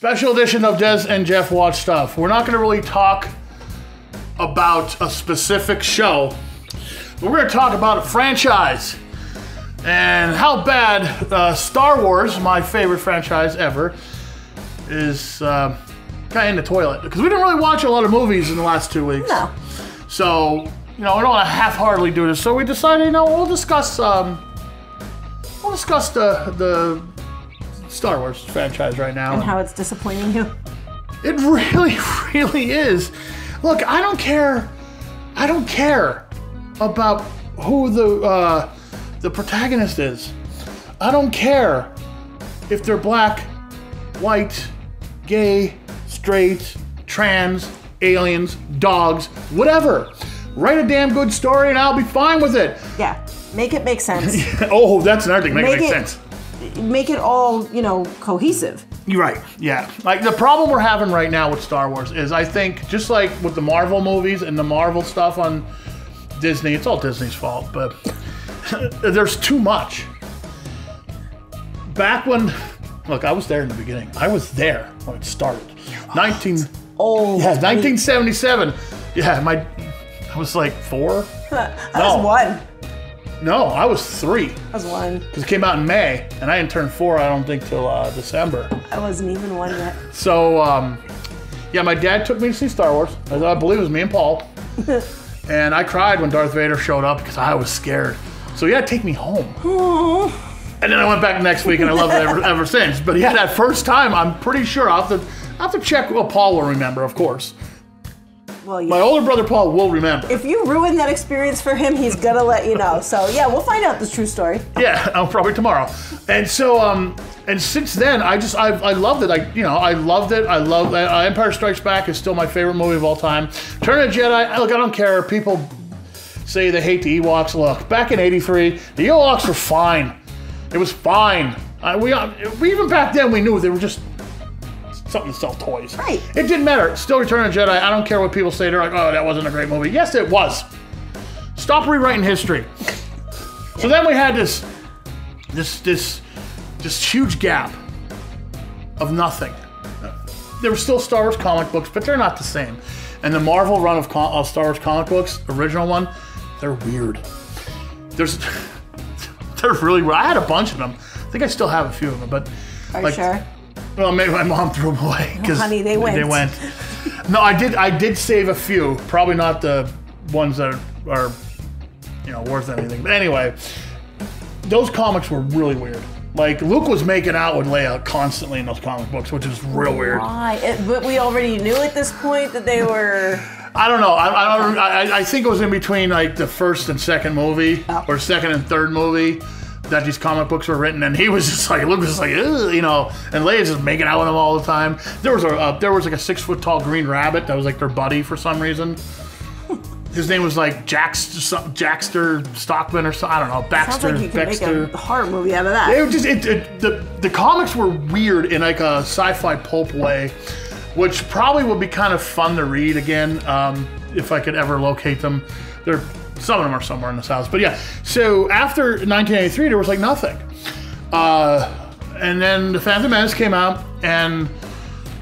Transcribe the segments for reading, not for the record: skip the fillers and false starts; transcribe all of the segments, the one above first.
Special edition of Des and Jeff Watch Stuff. We're not going to really talk about a specific show, but we're going to talk about a franchise and how bad Star Wars, my favorite franchise ever, is kind of in the toilet. Because we didn't really watch a lot of movies in the last 2 weeks. No. So, we don't want to half-heartedly do this. So we decided, we'll discuss the Star Wars franchise right now. And how it's disappointing you. It really, really is. Look, I don't care about who the protagonist is. I don't care if they're black, white, gay, straight, trans, aliens, dogs, whatever. Write a damn good story and I'll be fine with it. Yeah, make it make sense. Oh, that's another thing. Make it make sense. Make it all, cohesive. You're right, yeah. Like, the problem we're having right now with Star Wars is, I think, just like with the Marvel movies and the Marvel stuff on Disney, it's all Disney's fault, but there's too much. Back when, look, I was there in the beginning. I was there when it started. 1977. Yeah, I was like 4. I was 1. No, I was 3. I was 1. Because it came out in May, and I didn't turn 4, I don't think, till December. I wasn't even 1 yet. So, yeah, my dad took me to see Star Wars. I believe it was me and Paul. And I cried when Darth Vader showed up because I was scared. So he had to take me home. Aww. And then I went back next week, and I loved it ever since. But yeah, that first time, I'm pretty sure I'll have to check. Well, Paul will remember, of course. Well, yeah. My older brother Paul will remember. If you ruin that experience for him, he's gonna let you know. So yeah, we'll find out the true story. Yeah, probably tomorrow. And so, and since then, I loved it. I loved it. I love Empire Strikes Back is still my favorite movie of all time. Return of the Jedi. Look, I don't care. People say they hate the Ewoks. Look, back in '83, the Ewoks were fine. It was fine. We even back then we knew they were just something to sell toys. Right. It didn't matter. Still Return of the Jedi. I don't care what people say. They're like, oh, that wasn't a great movie. Yes, it was. Stop rewriting history. So then we had this huge gap of nothing. There were still Star Wars comic books, but they're not the same. And the Marvel run of Star Wars comic books, original one, they're weird. They're really weird. I had a bunch of them. I think I still have a few of them, but Are you sure? Well, maybe my mom threw them away because honey, they went. They went. No, I did save a few. Probably not the ones that are worth anything. But anyway, those comics were really weird. Like, Luke was making out with Leia constantly in those comic books, which is real weird. Why? But we already knew at this point that they were. I don't know. I think it was in between like the first and second movie, or second and third movie, that these comic books were written, and he was just like, Luke was just like, and Leia's just making out with him all the time. There was like a 6 foot tall green rabbit that was like their buddy for some reason. His name was like Jackster Stockman or something. I don't know. Baxter. Sounds like you could make a horror movie out of that. It was just the comics were weird in like a sci-fi pulp way, which probably would be kind of fun to read again if I could ever locate them. Some of them are somewhere in this house. But yeah, so after 1983, there was like nothing. And then The Phantom Menace came out, and,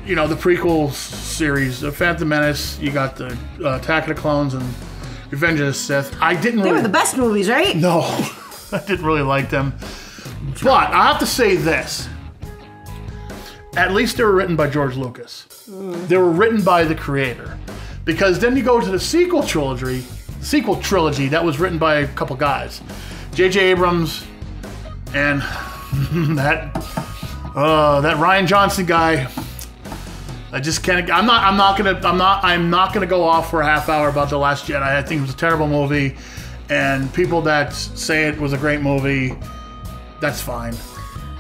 the prequel series, The Phantom Menace, you got the Attack of the Clones and Revenge of the Sith. They were the best movies, right? No, I didn't really like them. But I have to say this. At least they were written by George Lucas. They were written by the creator. Because then you go to the sequel trilogy that was written by a couple guys, J.J. Abrams and that Rian Johnson guy. I just can't. I'm not gonna go off for a half hour about The Last Jedi. I think it was a terrible movie, and people that say it was a great movie, that's fine.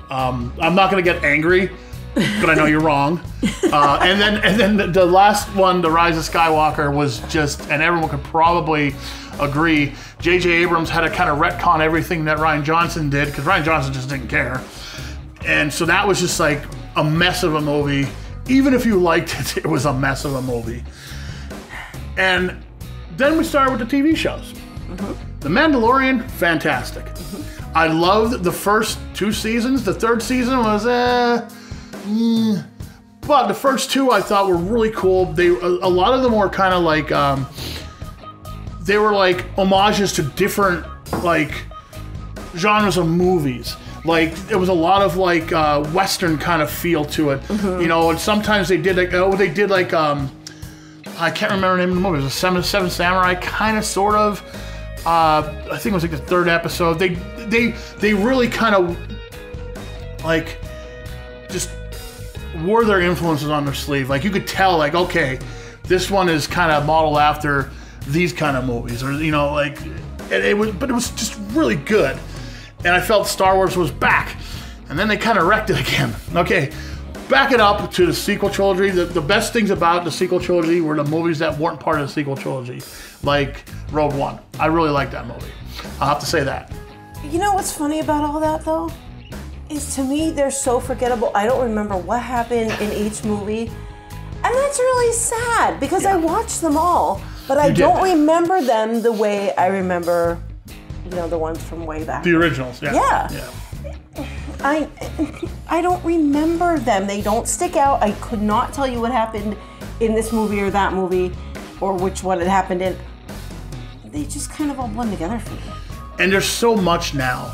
I'm not gonna get angry, but I know you're wrong. And then the last one, The Rise of Skywalker, was just, and everyone could probably agree, J.J. Abrams had to kind of retcon everything that Rian Johnson did, because Rian Johnson just didn't care. And so that was just like a mess of a movie. Even if you liked it, it was a mess of a movie. And then we started with the TV shows. The Mandalorian, fantastic. I loved the first 2 seasons. The third season was, But the first two I thought were really cool. A lot of them were kind of like they were like homages to different like genres of movies. Like there was a lot of like Western kind of feel to it, you know. And sometimes they did like I can't remember the name of the movie. It was a Seven Samurai kind of sort of. I think it was like the third episode. They really kind of like just wore their influences on their sleeve. Like you could tell, like, okay, this one is kind of modeled after these kind of movies, or you know, like it was just really good. And I felt Star Wars was back, and then they kind of wrecked it again. Okay, back it up to the sequel trilogy. The best things about the sequel trilogy were the movies that weren't part of the sequel trilogy, like Rogue One. I really liked that movie. I'll have to say that. You know what's funny about all that, though? Is to me, they're so forgettable. I don't remember what happened in each movie. And that's really sad, because I watched them all, but I don't remember them the way I remember, you know, the ones from way back. The originals, yeah. I don't remember them. They don't stick out. I could not tell you what happened in this movie or that movie, or which one it happened in. They just kind of all blend together for me. And there's so much now.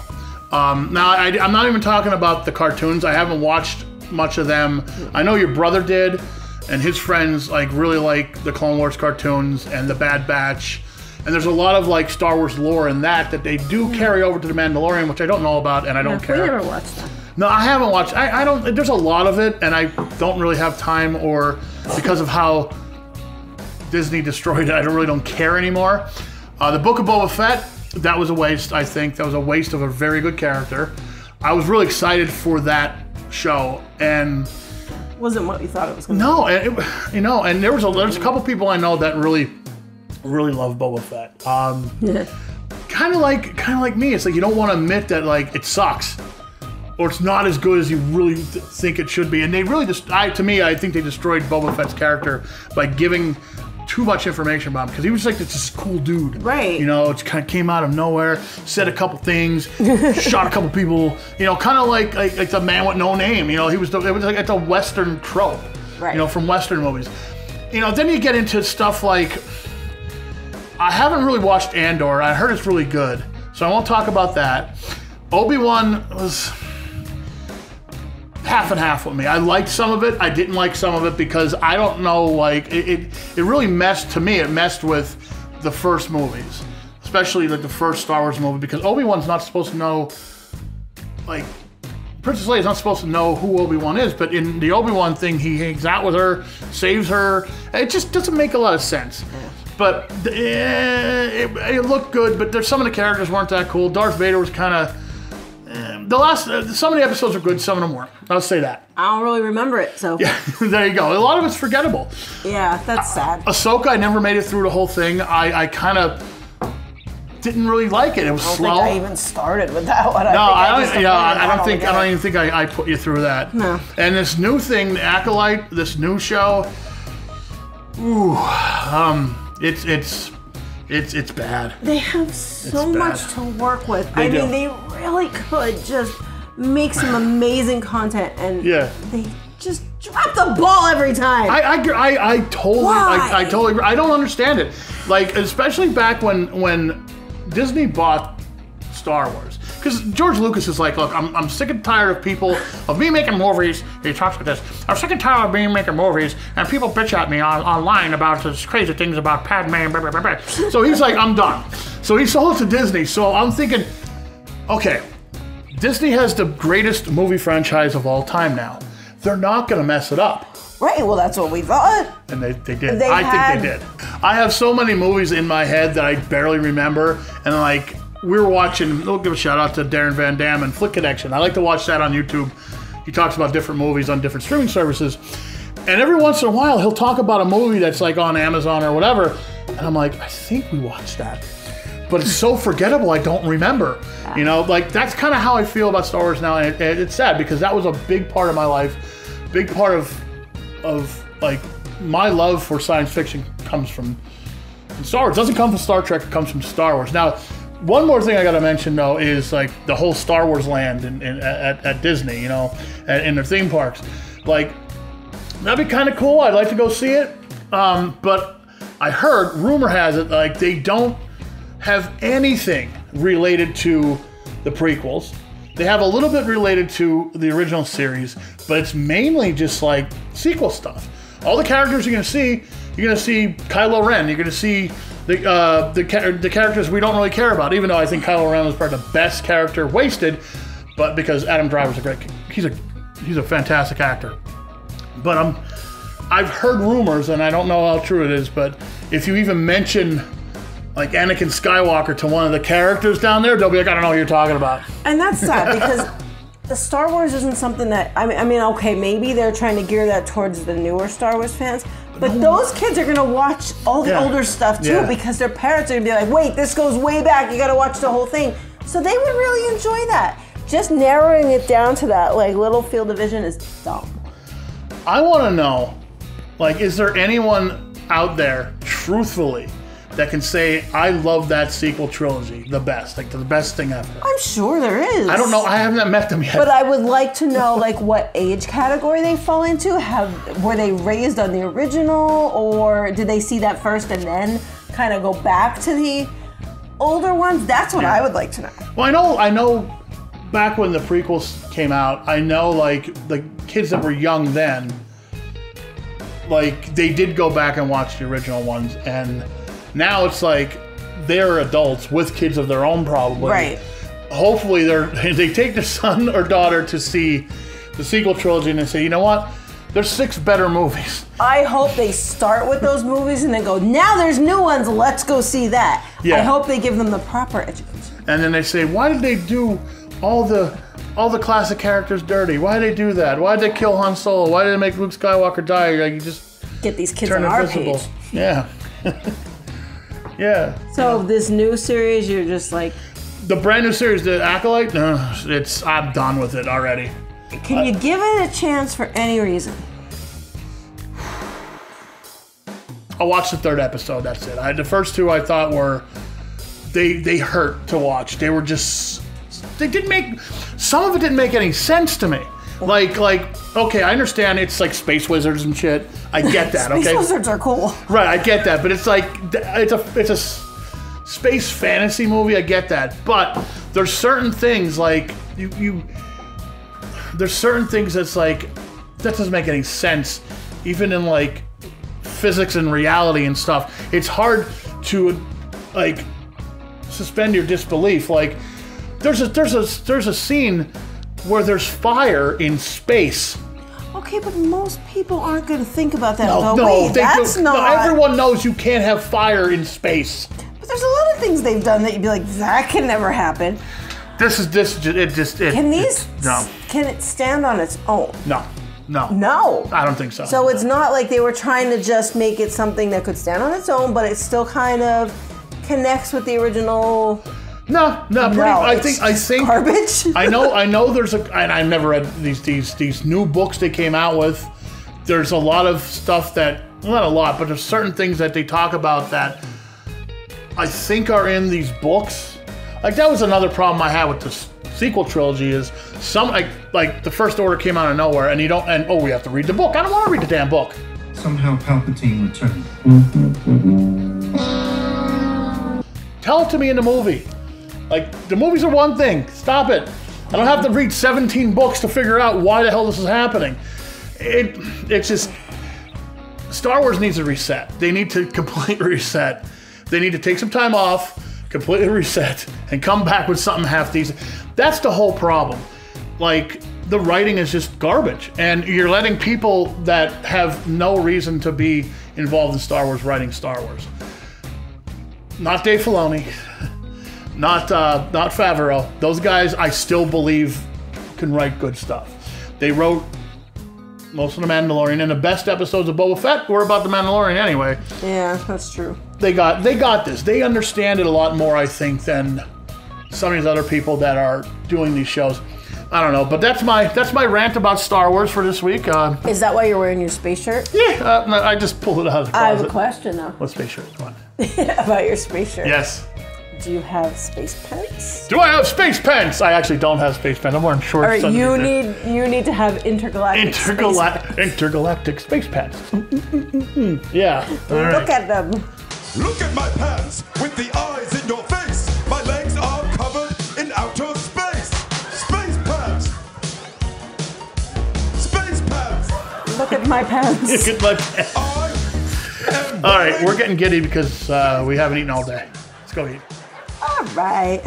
Now, I'm not even talking about the cartoons. I haven't watched much of them. I know your brother did, and his friends like really like the Clone Wars cartoons and the Bad Batch. And there's a lot of like Star Wars lore in that they do carry over to the Mandalorian, which I don't know about, and I don't care. We never watched that. No, I haven't watched. I don't. There's a lot of it, and I don't really have time, or because of how Disney destroyed it, I really don't care anymore. The Book of Boba Fett. That was a waste, I think. That was a waste of a very good character. I was really excited for that show, and wasn't what you thought it was going to be. No, and there's a couple people I know that really love Boba Fett. Kind of like me. It's like you don't want to admit that like it sucks, or it's not as good as you really think it should be. And they really I think they destroyed Boba Fett's character by giving too much information about him, because he was like this cool dude, right? You know, it kind of came out of nowhere, said a couple things, shot a couple people, you know, kind of like the man with no name. You know, it was like it's a Western trope, right? You know, from Western movies. You know, then you get into stuff like I haven't really watched Andor. I heard it's really good, so I won't talk about that. Obi-Wan was half and half with me. I liked some of it. I didn't like some of it because I don't know, like, it really messed, to me, it messed with the first movies. Especially, like, the first Star Wars movie, because Obi-Wan's not supposed to know, like, Princess Leia's not supposed to know who Obi-Wan is, but in the Obi-Wan thing, he hangs out with her, saves her. It just doesn't make a lot of sense. But it looked good, but there's some of the characters weren't that cool. Darth Vader was kind of... some of the episodes are good, some of them weren't. I'll say that. I don't really remember it, so... Yeah, there you go. A lot of it's forgettable. Yeah, that's sad. Ahsoka, I never made it through the whole thing. I kind of didn't really like it. It was slow. I don't think I even started with that one. I don't even think I put you through that. No. And this new thing, the Acolyte, this new show, it's bad. They have so much to work with. I mean, they really could just make some amazing content, and they just drop the ball every time. I totally I don't understand it. Like, especially back when Disney bought Star Wars. Because George Lucas is like, look, I'm sick and tired of me making movies. He talks about this. I'm sick and tired of me making movies, and people bitch at me online about this crazy things about Padme and blah, blah, blah, blah. So he's like, I'm done. So he sold it to Disney. So I'm thinking, okay, Disney has the greatest movie franchise of all time now. They're not going to mess it up. Right, well, that's what we thought. And they did. I think they did. I have so many movies in my head that I barely remember, and like... We were watching, we'll give a shout out to Darren Van Dam and Flick Connection. I like to watch that on YouTube. He talks about different movies on different streaming services. And every once in a while, he'll talk about a movie that's like on Amazon or whatever. And I'm like, I think we watched that. But it's so forgettable, I don't remember. You know, like that's kind of how I feel about Star Wars now. And it's sad because that was a big part of my life. Big part of like my love for science fiction comes from Star Wars. It doesn't come from Star Trek, it comes from Star Wars. Now, one more thing I gotta mention though is like the whole Star Wars land at Disney, you know, in their theme parks. Like That'd be kind of cool. I'd like to go see it. But I heard, rumor has it, like they don't have anything related to the prequels. They have a little bit related to the original series, but it's mainly just like sequel stuff. All the characters you're going to see Kylo Ren. You're going to see the characters we don't really care about, even though I think Kylo Ren was probably the best character wasted, but because Adam Driver's he's a fantastic actor. But I've heard rumors, and I don't know how true it is, but if you even mention like Anakin Skywalker to one of the characters down there, they'll be like, I don't know what you're talking about. And that's sad because the Star Wars isn't something that, I mean, okay, maybe they're trying to gear that towards the newer Star Wars fans, but those kids are gonna watch all the older stuff too because their parents are gonna be like, wait, this goes way back, you gotta watch the whole thing. So they would really enjoy that. Just narrowing it down to that like little field of vision is dumb. I wanna know, like, is there anyone out there, truthfully, that can say, I love that sequel trilogy the best, like the best thing ever? I'm sure there is. I don't know, I haven't met them yet. But I would like to know like what age category they fall into. Were they raised on the original, or did they see that first and then kind of go back to the older ones? That's what I would like to know. Well, I know back when the prequels came out, I know like the kids that were young then, like they did go back and watch the original ones, and now it's like they're adults with kids of their own, probably. Right. Hopefully they take their son or daughter to see the sequel trilogy and they say, you know what? There's 6 better movies. I hope they start with those movies and then go, now there's new ones, let's go see that. Yeah. I hope they give them the proper education. And then they say, why did they do all the classic characters dirty? Why did they do that? Why did they kill Han Solo? Why did they make Luke Skywalker die? Like, you just get these kids turn on our invisible. page. Yeah. Yeah. So this new series, you're just like... The brand new series, The Acolyte? No, I'm done with it already. Can you give it a chance for any reason? I watched the 3rd episode, that's it. The first 2 I thought were... They hurt to watch. They were just... They didn't make... Some of it didn't make any sense to me. Like, okay, I understand it's like space wizards and shit. I get that, okay? Space wizards are cool. Right, I get that, but it's like, it's a space fantasy movie, I get that. But there's certain things like, there's certain things that's like, that doesn't make any sense. Even in like physics and reality and stuff. It's hard to like suspend your disbelief. Like, there's a scene where there's fire in space. Okay, but most people aren't going to think about that. No, everyone knows you can't have fire in space. But there's a lot of things they've done that you'd be like, that can never happen. Can it stand on its own? No. I don't think so. So it's not like they were trying to just make it something that could stand on its own, but it still kind of connects with the original. I think garbage. I know there's and I've never read these new books they came out with. There's a lot of stuff that, not a lot, but there's certain things that they talk about that I think are in these books. Like, that was another problem I had with the sequel trilogy, is some like the First Order came out of nowhere, and we have to read the book. I don't want to read the damn book. Somehow Palpatine returned. Tell it to me in the movie. Like, the movies are one thing. Stop it. I don't have to read 17 books to figure out why the hell this is happening. It's just... Star Wars needs a reset. They need to completely reset. They need to take some time off, completely reset, and come back with something half decent. That's the whole problem. Like, the writing is just garbage. And you're letting people that have no reason to be involved in Star Wars writing Star Wars. Not Dave Filoni. Not Favreau. Those guys, I still believe, can write good stuff. They wrote most of The Mandalorian, and the best episodes of Boba Fett were about The Mandalorian anyway. Yeah, that's true. They got this. They understand it a lot more, I think, than some of these other people that are doing these shows. I don't know, but that's my rant about Star Wars for this week. Is that why you're wearing your space shirt? Yeah, I just pulled it out of the closet. I have a question, though. What space shirt? Come on. About your space shirt. Yes. Do you have space pants? Do I have space pants? I actually don't have space pants. I'm wearing shorts. All right, underneath you need to have intergalactic intergalactic space pants. Yeah. All right. Look at them. Look at my pants with the eyes in your face. My legs are covered in outer space. Space pants. Space pants. Look at my pants. Look at my pants. All right, we're getting giddy because we haven't eaten all day. Let's go eat. All right.